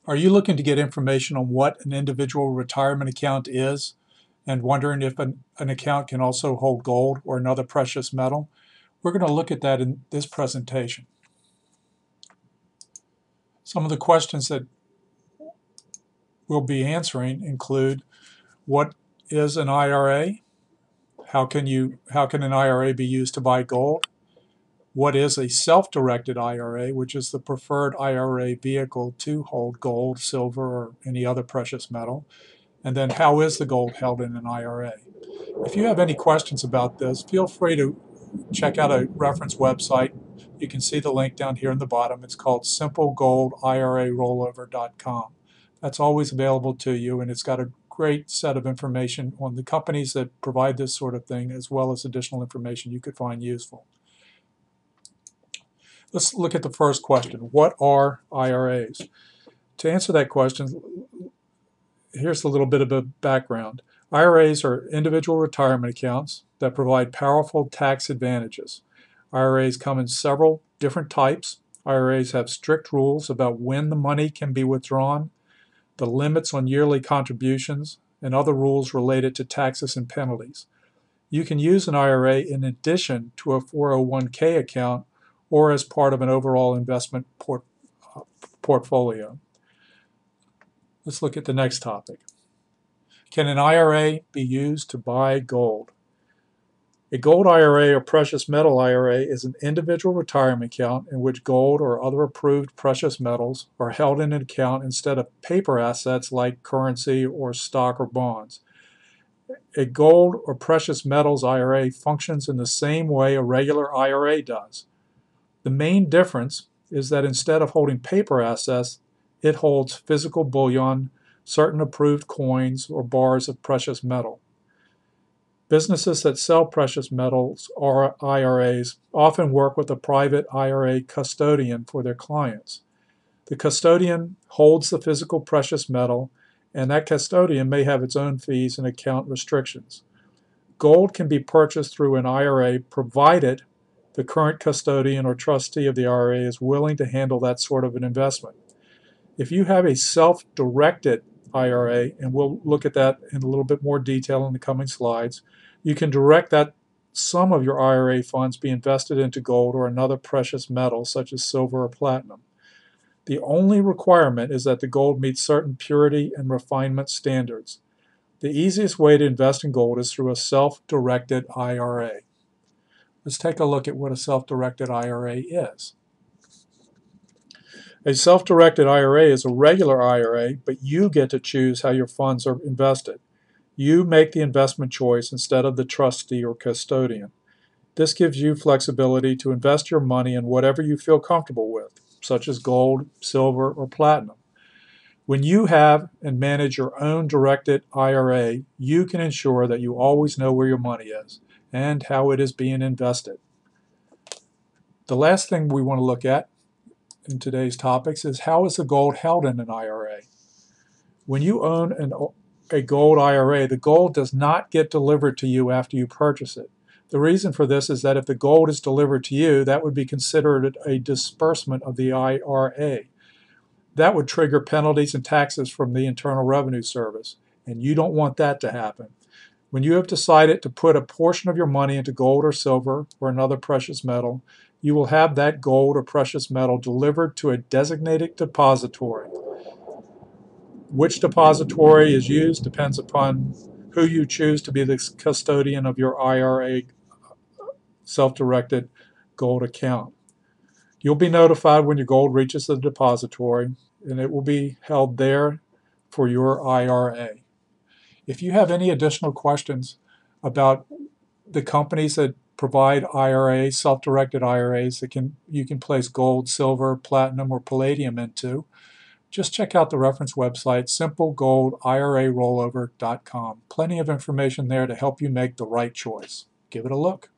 Are you looking to get information on what an individual retirement account is and wondering if an account can also hold gold or another precious metal? We're going to look at that in this presentation. Some of the questions that we'll be answering include: what is an IRA? How can an IRA be used to buy gold? What is a self-directed IRA, which is the preferred IRA vehicle to hold gold, silver, or any other precious metal? And then, how is the gold held in an IRA? If you have any questions about this, feel free to check out a reference website. You can see the link down here in the bottom. It's called simplegoldIRArollover.com. That's always available to you, and it's got a great set of information on the companies that provide this sort of thing, as well as additional information you could find useful. Let's look at the first question. What are IRAs? To answer that question, here's a little bit of a background. IRAs are individual retirement accounts that provide powerful tax advantages. IRAs come in several different types. IRAs have strict rules about when the money can be withdrawn, the limits on yearly contributions, and other rules related to taxes and penalties. You can use an IRA in addition to a 401k account or as part of an overall investment portfolio. Let's look at the next topic. Can an IRA be used to buy gold? A gold IRA or precious metal IRA is an individual retirement account in which gold or other approved precious metals are held in an account instead of paper assets like currency or stock or bonds. A gold or precious metals IRA functions in the same way a regular IRA does. The main difference is that instead of holding paper assets, it holds physical bullion, certain approved coins, or bars of precious metal. Businesses that sell precious metals or IRAs often work with a private IRA custodian for their clients. The custodian holds the physical precious metal, and that custodian may have its own fees and account restrictions. Gold can be purchased through an IRA provided the current custodian or trustee of the IRA is willing to handle that sort of an investment. If you have a self-directed IRA, and we'll look at that in a little bit more detail in the coming slides, you can direct that some of your IRA funds be invested into gold or another precious metal such as silver or platinum. The only requirement is that the gold meets certain purity and refinement standards. The easiest way to invest in gold is through a self-directed IRA. Let's take a look at what a self-directed IRA is. A self-directed IRA is a regular IRA, but you get to choose how your funds are invested. You make the investment choice instead of the trustee or custodian. This gives you flexibility to invest your money in whatever you feel comfortable with, such as gold, silver, or platinum. When you have and manage your own directed IRA, you can ensure that you always know where your money is and how it is being invested. The last thing we want to look at in today's topics is: how is the gold held in an IRA? When you own a gold IRA, the gold does not get delivered to you after you purchase it. The reason for this is that if the gold is delivered to you, that would be considered a disbursement of the IRA. That would trigger penalties and taxes from the Internal Revenue Service, and you don't want that to happen. When you have decided to put a portion of your money into gold or silver or another precious metal, you will have that gold or precious metal delivered to a designated depository. Which depository is used depends upon who you choose to be the custodian of your IRA self-directed gold account. You'll be notified when your gold reaches the depository, and it will be held there for your IRA. If you have any additional questions about the companies that provide IRAs, self-directed IRAs that you can place gold, silver, platinum, or palladium into, just check out the reference website, simplegoldIRArollover.com. Plenty of information there to help you make the right choice. Give it a look.